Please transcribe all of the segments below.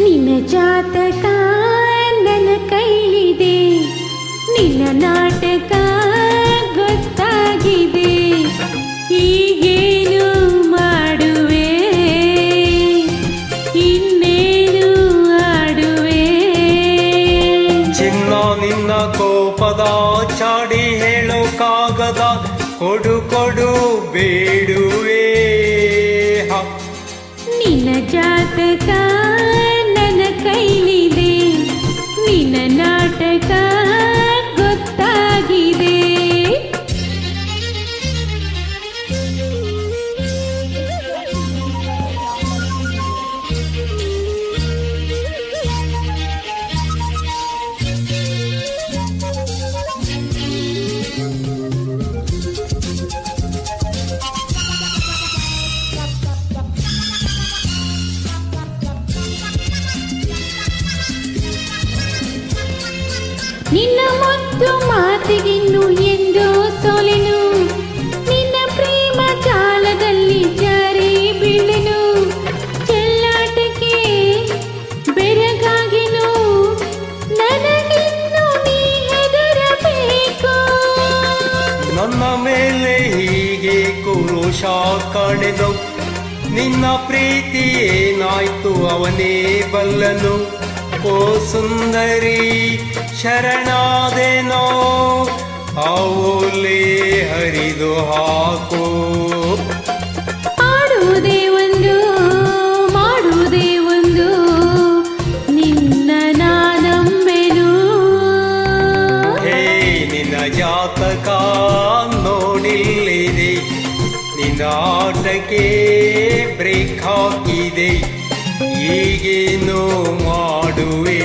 ನಿನ್ನ ಜಾತಕ ನನ್ನ ಕೈಲಿದೆ, ನಿನ್ನ ನಾಟಕ ಗೊತ್ತಾಗಿದೆ. ಈಗೇನು ಮಾಡುವೆ, ಇನ್ನೇನು ಆಡುವೆ? ಚಿನ್ನ ನಿನ್ನ ಕೋಪದ ಚಾಡಿ ಹೇಳೋಕ್ಕಾಗದ ಕೊಡು ಕೊಡು ಬೇಡುವೆ. ನಿನ್ನ ಜಾತಕ ನನ್ನ ಕೈಲಿದೆ, ನಿನ್ನ ನಾಟಕ ಗೊತ್ತಾಗಿದೆ. ನಿನ್ನ ಮುದ್ದು ಮಾತಿಗಿನ್ನು ಎಂದು ಸೋಲೆನು, ನಿನ್ನ ಪ್ರೇಮ ಜಾಲದಲ್ಲಿ ಜಾರಿ ಬೀಳೆನು. ಚೆಲ್ಲಾಟಕ್ಕೆ ಬೆರಗಾಗಿನು, ನನಗಿನ್ನು ನೀ ಹೆದರಬೇಕು. ನನ್ನ ಮೇಲೆ ಹೀಗೆ ಕುರೋಷ ಕಳೆದು, ನಿನ್ನ ಪ್ರೀತಿ ಏನಾಯ್ತು ಅವನೇ ಬಲ್ಲನು. ಓ ಸುಂದರಿ ಶರಣಾದೆನೋ, ಅವಲೇ ಹರಿದು ಹಾಕು. ಆಡುವುದೇ ಒಂದು ಮಾಡುವುದೇ ಒಂದು, ನಿನ್ನ ನಾನಂಬೆನು. ಹೇ ನಿನ್ನ ಜಾತಕ ನೋಡಿಲ್ಲಿದೆ, ನಿನ್ನ ಆಟಕ್ಕೆ ಬ್ರೇಕ್ ಹಾಕಿದೆ. ಈಗೇನು ಮಾಡುವೆ,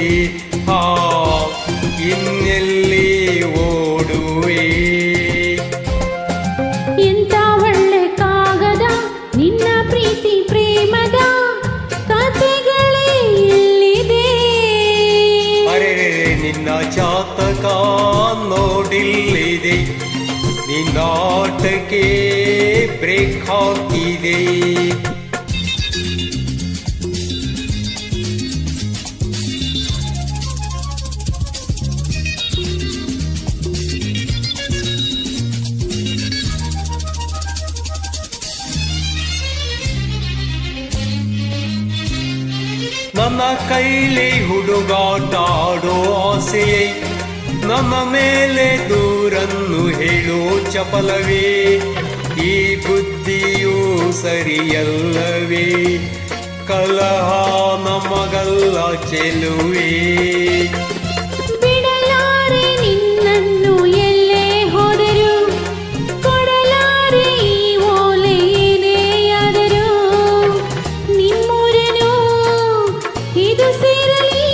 ಇನ್ನೆಲ್ಲಿ ಓಡುವೆ? ಎಂತ ಒಳ್ಳೆ ಕಾಗದ ನಿನ್ನ ಪ್ರೀತಿ ಪ್ರೇಮದ ಕಥೆಗಳೇ ಎಲ್ಲಿದೆ? ಅರೆ ನಿನ್ನ ಜಾತಕ ನೋಡಿಲ್ಲಿದೆ, ನಿನ್ನ ಆಟಕ್ಕೆ ಬ್ರೇಕ್ ಹಾಕಿದೆ. ನನ್ನ ಕೈಲಿ ಹುಡುಗಾಟ ಆಡೋ ಆಸೆಯೇ, ನನ್ನ ಮೇಲೆ ದೂರನ್ನು ಹೇಳೋ ಚಪಲವೇ. ಈ ಬುದ್ಧಿಯೂ ಸರಿಯಲ್ಲವೇ, ಕಲಹ ನಮಗಲ್ಲ ಚೆಲುವೆ. ಬಿಡಲಾರೆ ನಿನ್ನನ್ನು ಎಲ್ಲೇ ಹೋದರು, ಕೊಡಲಾರೆ ಈ ಓಲೆ ಏನೇಯಾದರೂ. ನಿಮ್ಮೂರನು ಇದು ಸೇರಲಿ,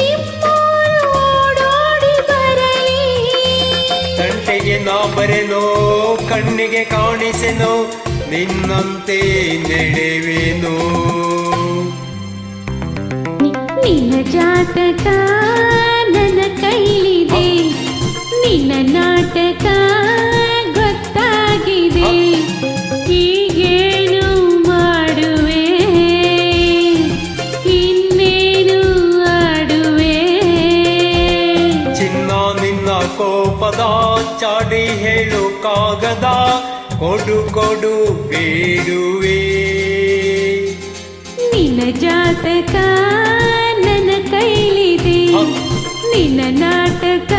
ನಿಮ್ಮೂರು ಓಡೋಡಿ ಬರಲಿ. ತಂಟೆಗೆ ನಾ ಬರೆನೋ, ಕಣ್ಣಿಗೆ ಕಾಣಿಸೆನೋ, ನಿನ್ನಂತೆ ನಡೆವೆನೋ. ನಿನ್ನ ಜಾತಕ ನನ್ನ ಕೈಲಿದೆ, ನಿನ್ನ ನಾಟಕ ಗೊತ್ತಾಗಿದೆ. ಈಗೇನು ಮಾಡುವೆ, ಇನ್ನೇನು ಆಡುವೆ? ಚಿನ್ನ ನಿನ್ನ ಕೋಪದ ಚಾಡಿ ಹೇಳೋಕ್ಕಾಗದ ಕೊಡು ಕೊಡು ಬೇಡುವೆ. ನಿನ್ನ ಜಾತಕ ನನ್ನ ಕೈಲಿದೆ, ನಿನ್ನ ನಾಟಕ